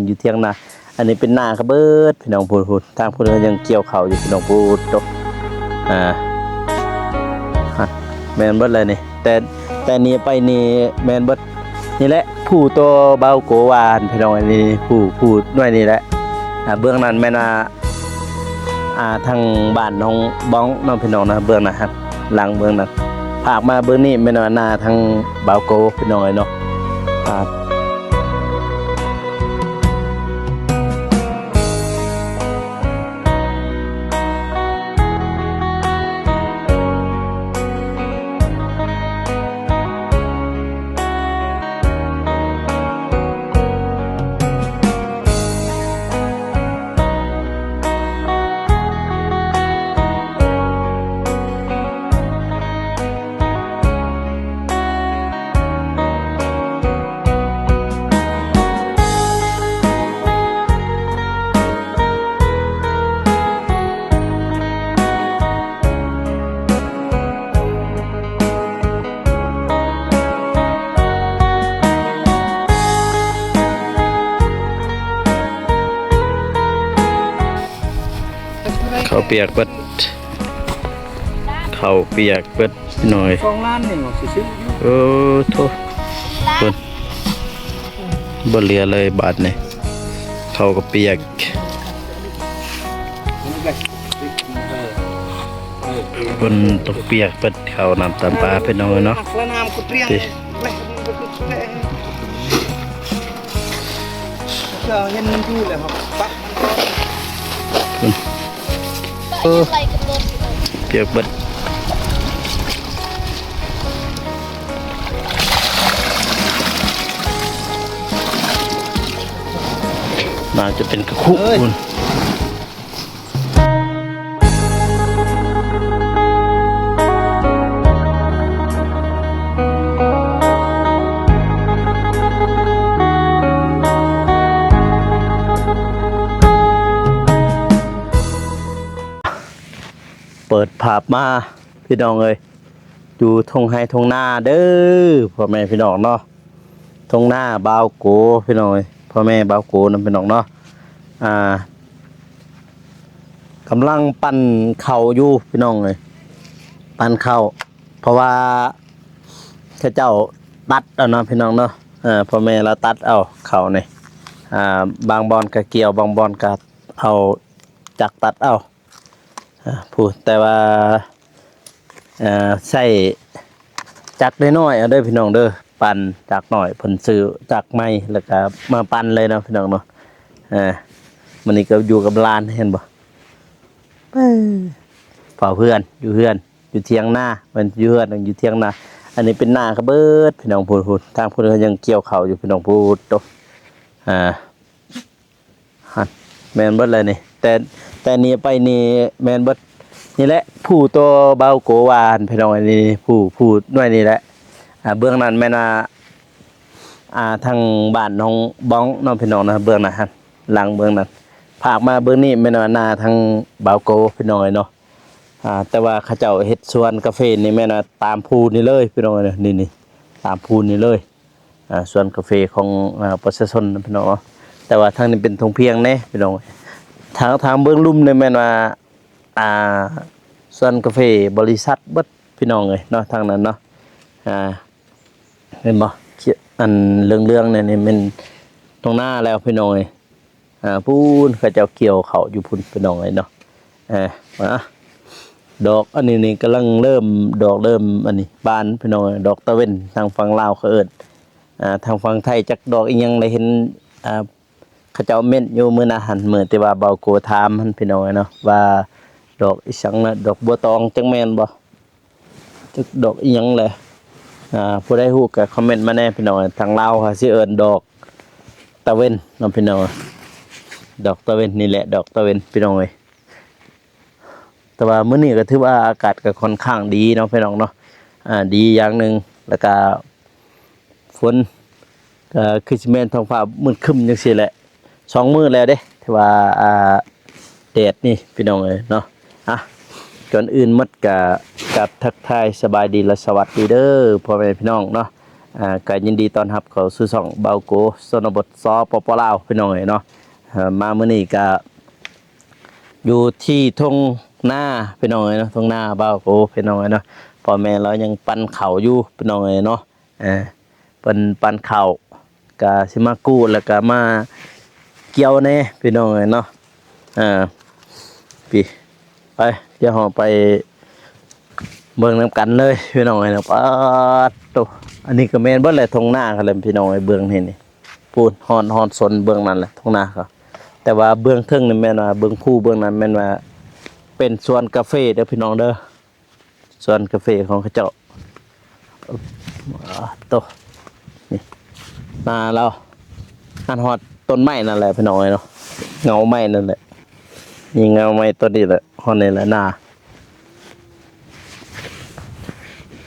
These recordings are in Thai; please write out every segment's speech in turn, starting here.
อยู่เที่ยงนาอันนี้เป็นนาครับเบิดพี่น้องพูดทางพูดยังเกี่ยวเขาอยู่พี่น้องพูดตกแมนเบิดเลยนี่แต่นี่ไปนี่แมนเบิดนี่แหละผู้ตัวเบาโกวานพี่น้องอันนี้ผู้ด้วยนี่แหละเบื้องนั้นแม่นทางบ้านน้องบ้องน้องพี่น้องนะเบื้องนะครับหลังเบื้องนั้นภาคมาเบื้องนี้แม่นนาทางเบาโกพี่น้องเนาะเขาเปียกเบิดเขาเปียกเบิดหน่อย2 ล้านนี่ซื้อโทษคนบ่เหลือเลยบาทนี่เขาก็เปียกบนตกเปียกเบิดเขานำตามปลาไปหน่อยเนาะเห็นมันอยู่เลยครับปักเปียกเบิดมาจะเป็นกระคุคุณเปิดภาพมาพี่น้องเอ้ยอยู่ทงไฮทงหน้าเด้อพ่อแม่พี่น้องเนาะทงหน้าบ่าวโกพี่น้องเอ้ยพ่อแม่บ่าวโกนำพี่น้องเนาะกำลังปั่นเข่าอยู่พี่น้องเอ้ยปั่นเข่าเพราะว่าเจ้าตัดเอาเนาะพี่น้องเนาะพ่อแม่เราตัดเอาเข่าเนี่ยบางบอนกะเกี่ยวบางบอนกะเอาจักตัดเอาพูดแต่ว่าใส่จักน้อยๆเอาเด้อพี่น้องเด้อปั่นจักหน่อยผลซื้อจักไม้แล้วก็มาปั่นเลยนะพี่น้องเนาะมันนี่ก็อยู่กับลานเห็นบ่เฝ้าเพื่อนอยู่เที่ยงหน้ามันอยู่เพื่อนอยู่เที่ยงหน้าอันนี้เป็นหน้าครับเบิดพี่น้องพูดทางพูดยังเกี่ยวเขาอยู่พี่น้องพูดตกแมนเบิดเลยนี่แต่นี่ไปนี่แมนเบิดนี่แหละผู้ตัวเบาโกวานพี่น้องอันนี้ผู้ด้วยนี่แหละเบื้องนั้นแม่นาทางบ้านน้องบ้องน้องพี่น้องนะเบื้องนั้นหลังเบื้องนั้นภาคมาเบื้องนี้แม่นาทางเบาโกพี่น้องเนาะแต่ว่าเขาเจ้าเฮ็ดสวนกาแฟนี่แม่นาตามภูนี่เลยพี่น้องนี่ตามภูนี่เลยสวนกาแฟของประชาชนพี่น้องแต่ว่าทางนี้เป็นทงเพียงแน่พี่น้องทางเบื้องลุ่มเนี่ยแม่นว่าส่วนกาแฟบริษัทเบิดพี่น้องเลยเนาะทางนั้นเนาะเห็นบ่อันเรื่องเนี่ยนี่มันตรงหน้าแล้วพี่น้องเลยพูนเขาเจ้าเกี่ยวเขาอยู่พุ่นพี่น้องเลยเนาะมาดอกอันนี้กำลังเริ่มอันนี้บานพี่น้องดอกตะเวนทางฝั่งลาวเขาเอิ้นทางฝั่งไทยจักดอกอีหยังได้เห็นเขาเจ้าเม่นอยู่มื้อน่ะหันเหมือนแต่ว่าเบาโกถามหันพี่น้องเนาะว่าดอกอีสังน่ะดอกบัวตองจังแม่นบ่จักดอกอีหยังแหละผู้ใดฮู้ก็คอมเมนต์มาแน่พี่น้องทางลาวค่ะสิเอิ้นดอกตะเวนเนาะพี่น้องดอกตะเวนนี่แหละดอกตะเวนพี่น้องเอ้ยแต่ว่ามื้อนี้ก็ถือว่าอากาศก็ค่อนข้างดีเนาะพี่น้องเนาะดีอย่างนึงแล้วก็ฝนก็คือสิแม่นท้องฟ้ามืดครึ้มจังซี่แหละ2 มื้อแล้วเด้ที่ว่าแดดนี่พี่น้องเอ้ยเนาะก่อนอื่นมัดกับทักทายสบายดีและสวัสดีเด้อพ่อแม่พี่น้องเนาะ ก็ยินดีต้อนรับเข้าสู่ช่องเบาโกชนบทสปปลาวพี่น้องเอ้ยเนาะมามื้อนี้ก็อยู่ที่ทุ่งนาพี่น้องเอ้ยเนาะทุ่งนาเบาโกพี่น้องเอ้ยเนาะพ่อแม่เรายังปั่นข้าวอยู่พี่น้องเอ้ยเนาะเพิ่นปั่นข้าวก็สิมากู้แล้วก็มาเกี่ยวแน่พี่น้องเอ้ยเนาะพี่ไปเดี๋ยวเราไปเบิ่งนํกันเลยพี่น้องเอ้ยเนาะป๊าดโตอันนี้ก็แม่นเบิดแหละทุ่งนาเขาแหละพี่น้องเอ้ยเบิ่งเห็นนี่ปูนฮอนสนเบิ่งนั่นแหละทุ่งนาเขาแต่ว่าเบื้องเทิงนี่แม่นว่าเบื้องผู้เบื้องนั้นแม่นว่าเป็นสวนกาแฟเด้อพี่น้องเด้อสวนกาแฟของเขาเจ้าโตนี่นาเราอันฮอดต้นไม้นั่นแหละพี่น้องเอ้ยเนาะเงาไม้นั่นแหละนี่เงาไม้ต้นนี้แหละฮอดนี่แหละนา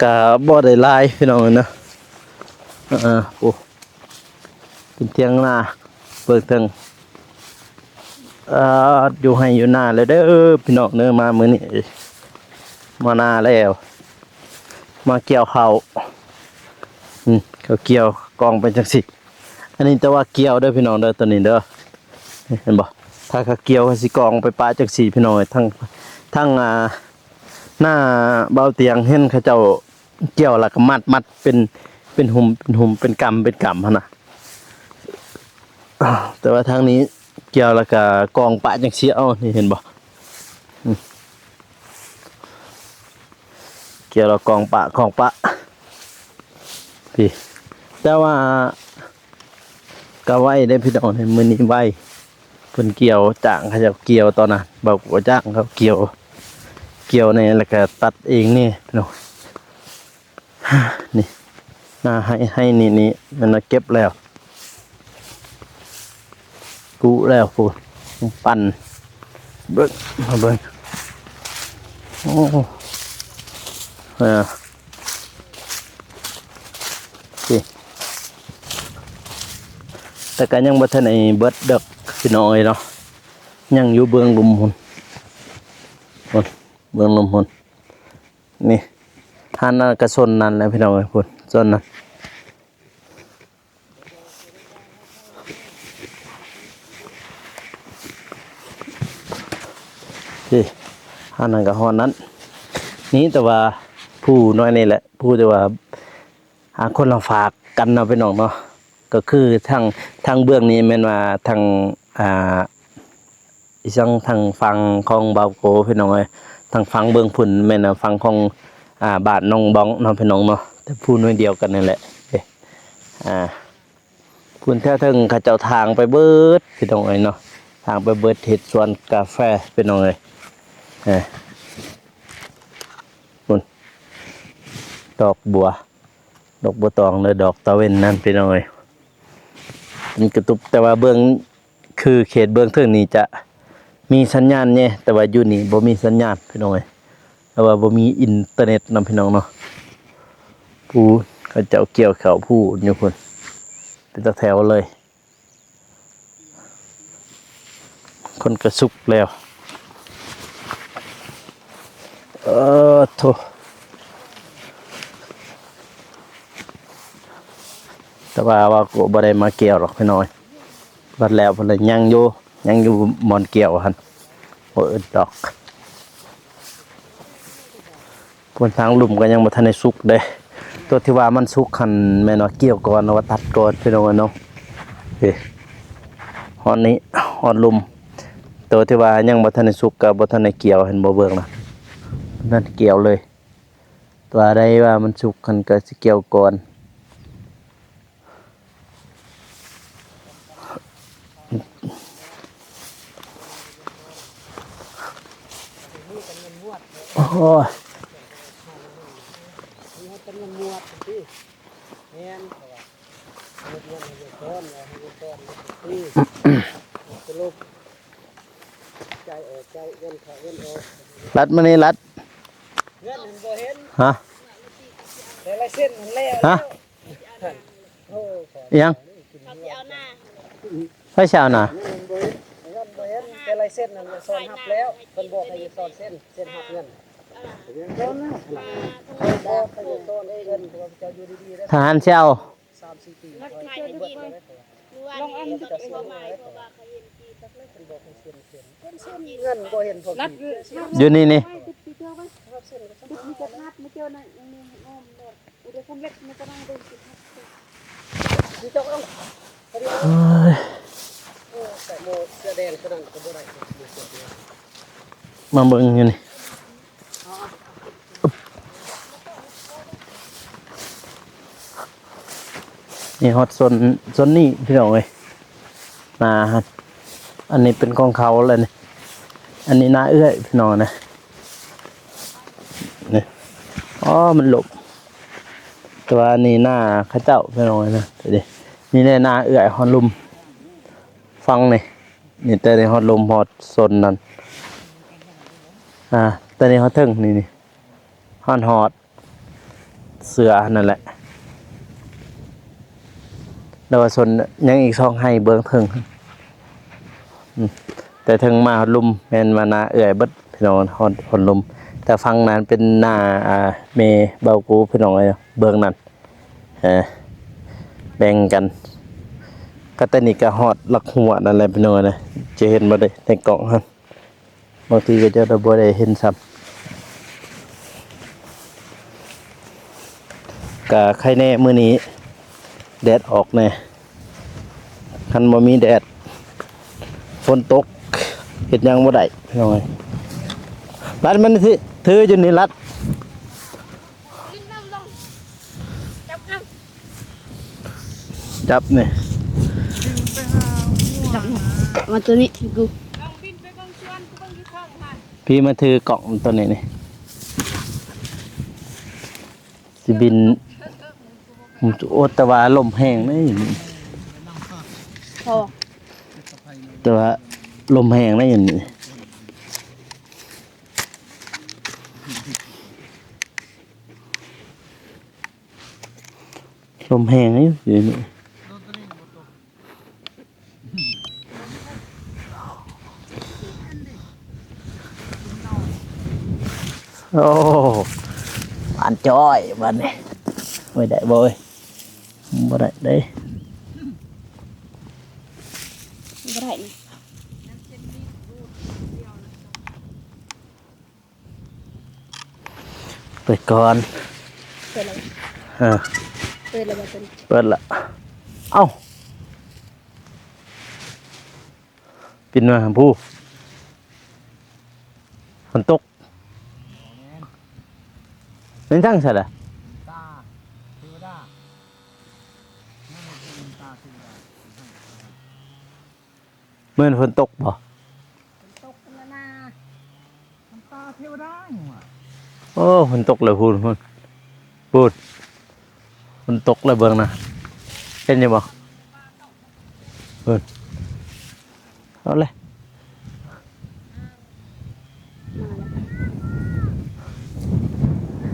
ก็บ่ได้หลายพี่น้องเอ้ยเนาะโอ้เป็นเที่ยงนาเบิ่งเทิงอยู่ให้อยู่หน้าเลยเด้อพี่น้องเด้อมามื้อนี้มาหน้าแล้วมาเกี่ยวข้าวเขาเกี่ยวกองเป็นจังซี่อันนี้แต่ว่าเกี่ยวเด้อพี่น้องเด้อตัวนี้เด้อเห็นบ่ถ้าเขาเกี่ยวเขาสิกองไปปาจังซี่พี่น้องทั้งหน้าเบาเตียงเห็นเขาเจ้าเกี่ยวแล้วก็มัดเป็นหุ่มเป็นกำหั่นน่ะแต่ว่าทางนี้เกี่ยวแล้วก็กองปะจังซี่เอานี่เห็นบ่เกี่ยวแล้วกองปะพี่แต่ว่าก็ไว้ได้พี่น้องในมื้อนี้ไว้เพิ่นเกี่ยวจ้างเขาจะเกี่ยวตอนนั้นบอกว่าจ้างเขาเกี่ยวในแล้วก็ตัดเองนี่พี่น้องนี่น่าให้นี่มันเก็บแล้วกูแล้วพูดปั่นเบิ้งมาเบิ้งโอ้สิแต่ก็ยังบ่ทันไอ้เบิดดอกพี่น้อยเนาะยังอยู่เบื้องลุมหุ่นเบื้องลุมหุ่นนี่ท่านนั่นก็ซนนั่นแหละพี่น้อยพุ่นซนนั่นที่อันนั้นก็ฮอนนั้นนี้แต่ว่าผู้น้อยนี่แหละผู้แต่ว่าหาคนเราฝากกันเอาไปน้องเนาะก็คือทางเบื้องนี้แม่นว่าทางอีสังทางฟังของบาวโกพี่น้องเอ้ยทางฟังเบื้องพุ่นแม่นว่าฟังของบ้านน้องบ้องน้องพี่น้องเนาะแต่ผู้น้อยเดียวกันนั่นแหละพุ่นแท้ถึงเขาเจ้าทางไปเบิดพี่น้องเอ้ยเนาะทางไปเบิดเฮ็ดสวนกาแฟพี่น้องเอ้ยพุ่นดอกบัวตองเลยดอกตะเวนนั่นพี่น้องเอ้ยมันกระตุบแต่ว่าเบื้องคือเขตเบื้องเทิงนี้จะมีสัญญาณเนี่ยแต่ว่าอยู่นี่บ่มีสัญญาณพี่น้องเอ้ยแต่ว่าบ่มีอินเทอร์เน็ตนำพี่น้องเนาะผู้เขาเจ้าเกี่ยวเขาผู้อยู่พุ่นเป็นตะแถวเลยคนกระสุกแล้วโถแต่ว่ากูบ่ได้มาเกี่ยวหรอกพี่น้อยบัดแล้วเพิ่นเลยยังอยู่หมอนเกี่ยวหั่นบ่อึดดอกบนทางหลุมก็ยังบ่ทันได้สุกเด้ตัวที่ว่ามันสุกหั่นแม่นว่าเกี่ยวก่อนว่าตัดก่อนพี่น้องเนาะฮอนนี้ฮอนหลุมตัวที่ว่ายังบ่ทันได้สุกก็บ่ทันได้เกี่ยวเห็นบ่เบิ่งนะนั่นเกี่ยวเลยตัวใดว่ามันสุกหั่นก็สิเกี่ยวก่อนโอ้ยรัดมานี่รัดฮะฮะยังไม่เช้าน่ะแต่ลายเส้นนั่นสอนหับแล้วเพิ่นบอกให้สอนเส้นหับเงิน ทหารเช่า ลองอันจะเป็นหมายเพราะว่าเขาเห็นกี่ตักเล็กเป็นบอกเงินบ่เห็นพอนัด อยู่นี่นี่ มีกระทัดไม่เจอนะยังมีงอมเลยอุดมเล็กไม่กำลังเดินติดมีโต๊ะต้อง เอ้ย แต่โมเสื้อแดงขนาดก็บ่ได้ มาเบิ่งอยู่นี่นี่ฮอตโซนนี่พี่น้องเอ้ยมาฮะอันนี้เป็นของเขาเลยนี่อันนี้นาเอื้อยพี่น้องนะนี่อ๋อมันหลบแต่ว่าอันนี้หน้าเข้าเจ้าพี่น้องนะเดี๋ยวดินี่ในนาเอื้อยฮอดลุมฟังนี่นี่แต่ในฮอดลุมฮอดโซนนั้นแต่ในฮอดเทิงนี่ฮอดเสือนั่นแหละแล้วว่าโซนยังอีก2ให้เบิ่งเทิงแต่เทิงมาฮอดลุมแม่นมานาเอื้อยเบิดพี่น้องฮอดลุมแต่ฟังนั้นเป็นหน้าเมเบากูพี่น้องเอ้ยเบิ่งนั่นแบ่งกันก็แต่นี่ก็ฮอดลักหัวนั่นแหละพี่น้องนะจะเห็นบ่ได้ในกล่องหั่นบางทีก็จะบ่ได้เห็นซ้ำก็ใครแน่มื้อนี้แดดออกแน่คันบ่มีแดดฝนตกเฮ็ดหยังบ่ได้พี่น้องเอ้ยรัดมันสิถืออยู่นี่รัดจับนี่ มาตัวนี้กู พี่มาถือกล่องตัวนี้นี่สิบินโอแต่ว่าลมแห้งนี่ พอ แต่ว่าลมแห้งนี่อยู่นี่ลมแห้งนี่อยู่นี่โอ้บานจ้อยบานนี่ไม่ได้บ่อยบ่ได้เด้ ไม่ได้นี่ เปิดก่อน เปิดแล้ว เปิด ตัวนี้ เปิดละเอ้าปิดมาหาผู้ฝนตกเป็นทั้งสัตว์อะ ตาเทวดาตาเทวดา เมื่อฝนตกบ่ ตกแล้วนะ ตาเทวดาอยู่อ่ะ โอ้ฝนตกเลยพูดฝนตกเลยเบิ่งนะเป็นยังบ่พูดเอาเลย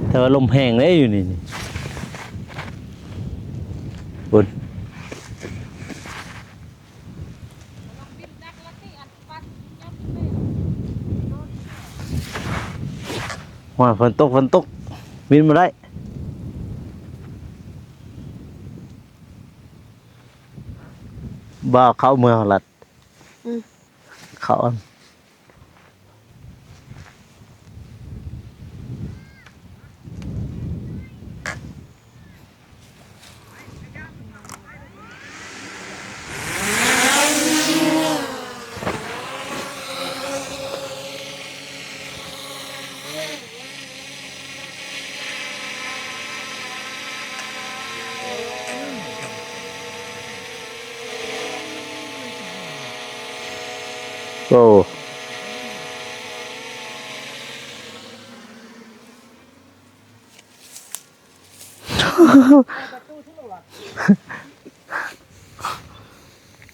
แต่ว่าลมแห้งเลยอยู่นี่พูดว่าฝนตกบินมาได้บ่าวเข้าเมืองหลัดเขาอันโอ้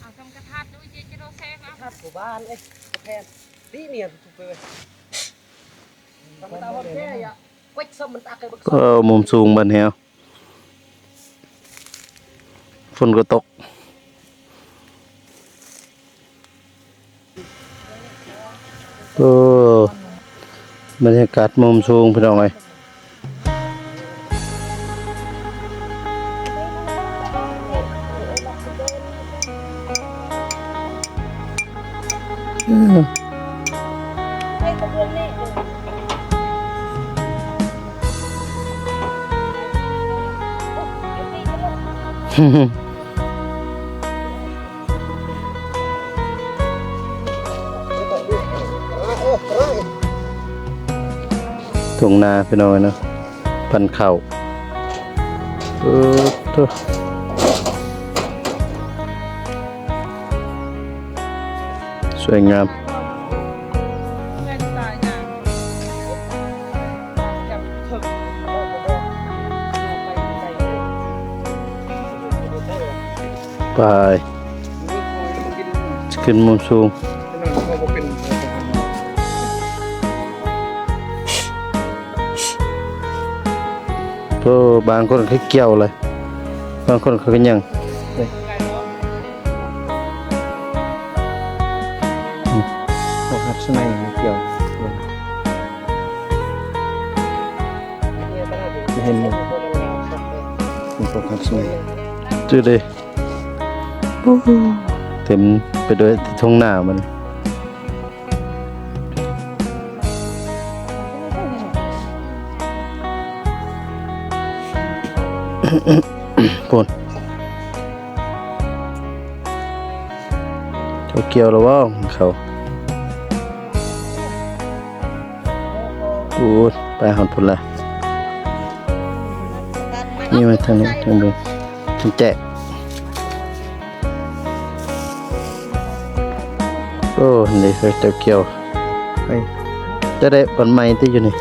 เอาทำกระทัดด้วยเจ๊จะโดนแซงเอา ทัดหมู่บ้านเอ้ยแทนนี่เนี่ยถูกไปเลยทำตาฮอดแก่อ่ะเว้ยซ้ำมันตาเกิดบัก มุมสูงบันเหียวฝนก็ตกโอ้ บรรยากาศมุมสูงพี่น้องเอ้ยทุ่งนาพี่น้องเอ้ยเนาะพันธุ์ข้าวโถ่ สวยงามไปขึ้นมุมสูงโอ้บางคนเขาเกี่ยวเลยบางคนเขาก็ยังหัดสนัยเกี่ยวเห็นมั้ยมันก็หัดสนัยจืดเลยเต็มไปด้วยท้องหน้ามันปนเขาเกี่ยวแล้วว่าเขาดูไปหอนพุ่นละนี่มาทางนี้ทางนี้ทางแจ๊โอ้นี่เขาจะเกี่ยวไปจะได้ผลไม้ที่อยู่นี่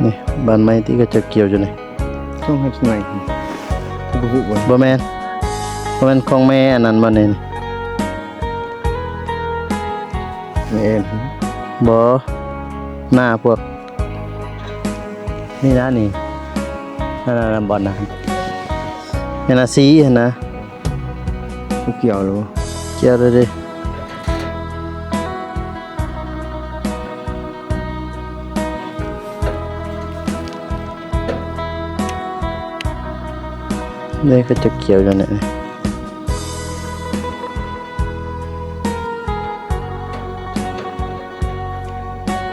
นี่บานไม้ที่ก็จะเกี่ยวอยู่นี่ ต้องให้สมัยบุบุ บ่แม่นของแม่อันนั้นบ่นี่ แม่น บ่หน้าพวกนี่นะนี่นั่นบ่นะนี่นะสีหั่นนะ เกี่ยวหรือ เกี่ยวเลยดินี่ก็จะเกี่ยวอยู่เนี่ย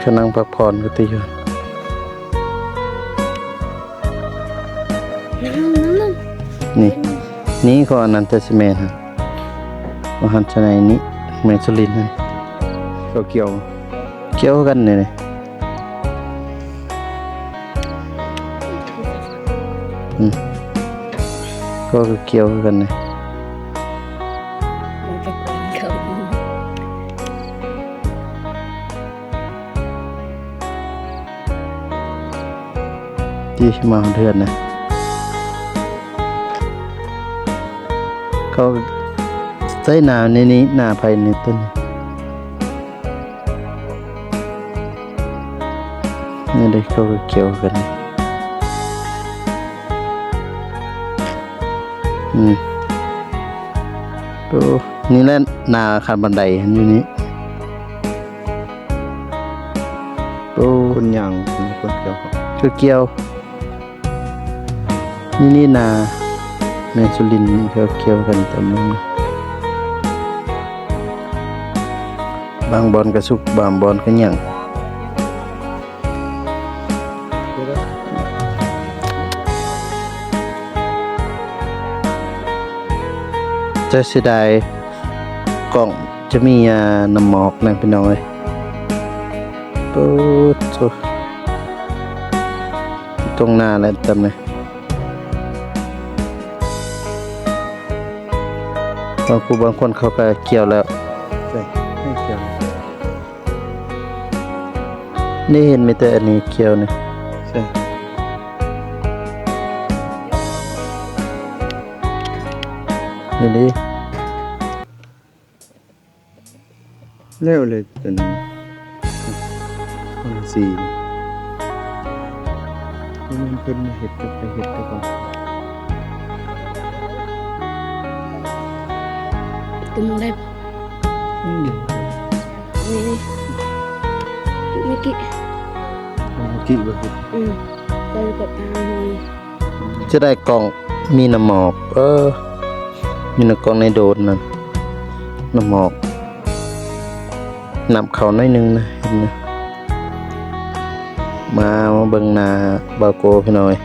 กำลังพักผ่อนก็ตีอยู่นี่ก็อนันตสิเมนฮะมหันชนัยนี้เมสุลินฮะ เขาเกี่ยว เกี่ยวกันเนี่ยก็เกี่ยวกันเนี่ยที่มาเดือนนะเขาใส่หนาในนี้หนาภายในต้นนี่เลยเขาก็เกี่ยวกันโอ้นี่แหละนาคันบันไดอยู่นี้โอ้ คนย่างคนเกี่ยวครับ คือเกี่ยวนี่นาแมนสุรินทร์นี่เขาเกี่ยวกันแต่มึงบางบอนกระสุกบางบอนก็หยั่งจะเสียดายกล่องจะมีน้ำหมอกนะพี่น้องเลยปุ๊บตรงหน้าแล้วจำเลยบางคนเขาก็เกี่ยวแล้ว ใช่ให้เกี่ยว นี่เห็นมีแต่อันนี้เกี่ยวเนี่ย ใช่ นี่ดิ เร็วเลยจนคนสี่มันเพิ่นเห็ดจะไปเห็ดไปก่อน ตัวมึงได้ อืม นี่ไม่กี่ กี่บ่คือ ได้กดทางหน่อย จะได้กล่องมีน้ำหมอก มีน้ำกล่องในโดดนั่นน้ำหมอกนำเขาหน่อยหนึงนะเห็นไหมมาเบิ่งนาบาโกพี่น้อย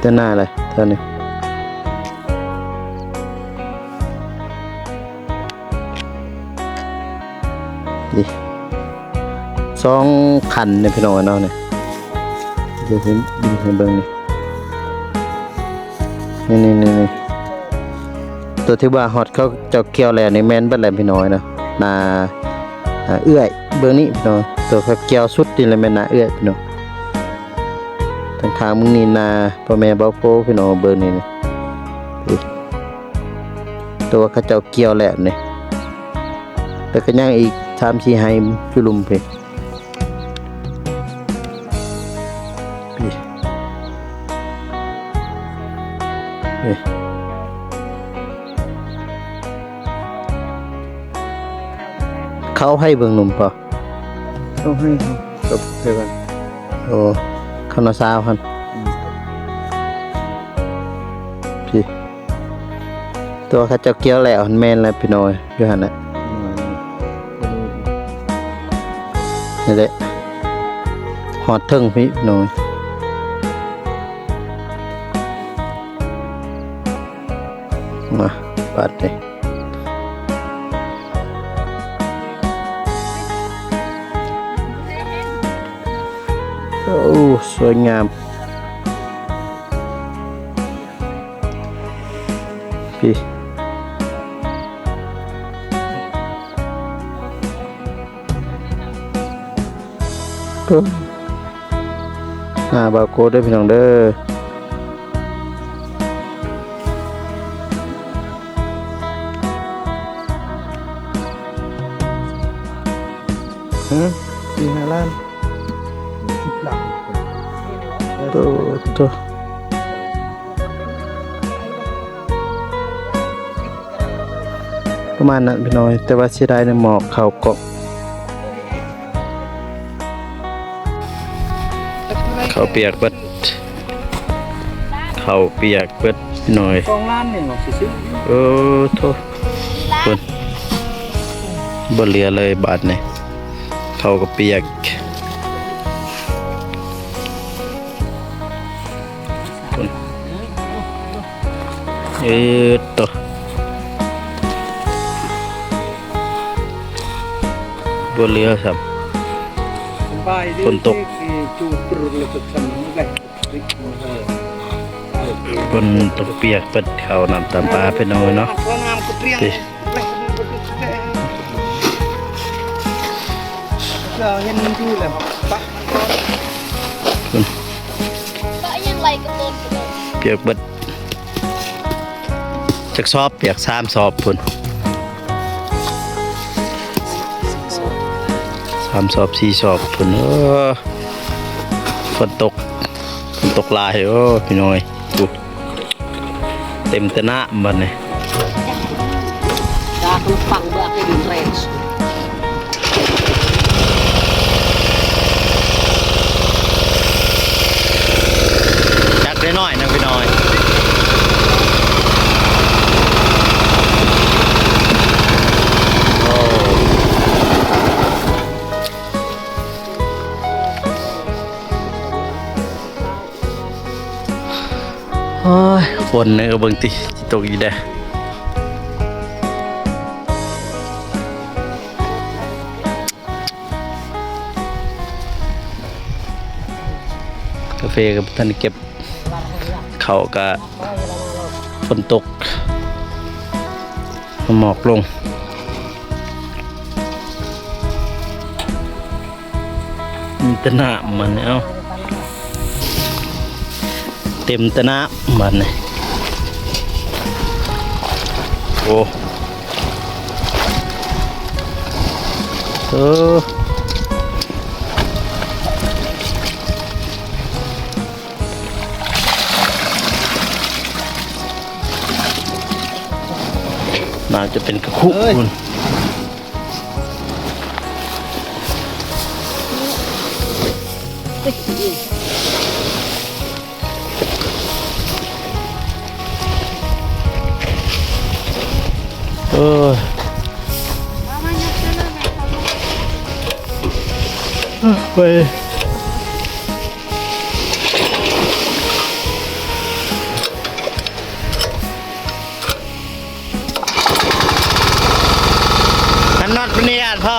แต่หน้าอะไรเท่านี้ดิ2 คันเนี่ยพี่น้อยเนาะเนี่ยเดี๋ยวผมดึงให้เบิ่งนี่ตัวที่ว่าฮอตเขาเจ้าเกี่ยวแล้วนี่แม่นเบิดแล้วพี่น้อยนะนาเอื้อยเบิ่งนี้พี่น้อยตัวเขาเกี่ยวสุดนี่แหละแม่นนาเอื้อยพี่น้อยทางข้างมึงนี่นาพ่อแม่เบาโกพี่น้องเบิ่งนี่พี่ตัวเขาเจ้าเกี่ยวแล้วนี่แล้วก็ยังอีก3-4ไห้อยู่ลุมพี่เขาให้เบิ่งหนุ่มป่ะ ต้องให้กับเพื่อน โอ้เขานาซาวคันพี่ตัวเขาเจ้าเกี้ยวแล้วแม่นแล้วพี่น้อยอยู่หั่นน่ะนี่แหละฮอดถึงพี่น้อยมาปัดดิโอ้สวยงามพี่บาโกเด้อพี่น้องเด้อ4-5 ล้าน10 ล้าน ตัวประมาณนั้นพี่น้อยแต่ว่าเสียดายในหมอกเขาเกาะเขาเปียกเบิดเขาเปียกเบิดพี่น้อย 2 ล้านนี่เนาะซื้อ โทษเพิ่นบ่เหลือเลยบาทนี่เขาก็เปียกเพิ่นตัวบ่เหลือครับ บายดิ ฝนตก จูปรุเลยก็ซั่นแหละริกเออ เพิ่นตกเปียกเปิดเขาน้ำตาปลาพี่น้อยเนาะ พองามก็เปรี้ยง ติ เราเห็นมันอยู่แล้วปะ ก็ยังไรกับต้นไปเลย เปียกเบิดจักสอบเปียก3 สอบพุ่น3 สอบ 4 สอบพุ่นฝนตกหลายพี่น้อยดูเต็มตะหน้าบัดนี้ ดาคุณฟังเบื่อให้ดูเรนส์ จักได้น้อยนะพี่น้อยโอ้ยฝนเนี่ยก็เบิ่งติสิตกอีกได้กาแฟกับท่านเก็บเขาก็ฝนตกหมอกลงมีแตะหน้ามันเนี่ยเอาเต็มแตะหน้ามันเนี่ยโอ้ น่าจะเป็นกระคุคุณเออ มายัดเสื้อเลยแม่ ไปอันน็อตเป็นนี่อ่ะพ่อ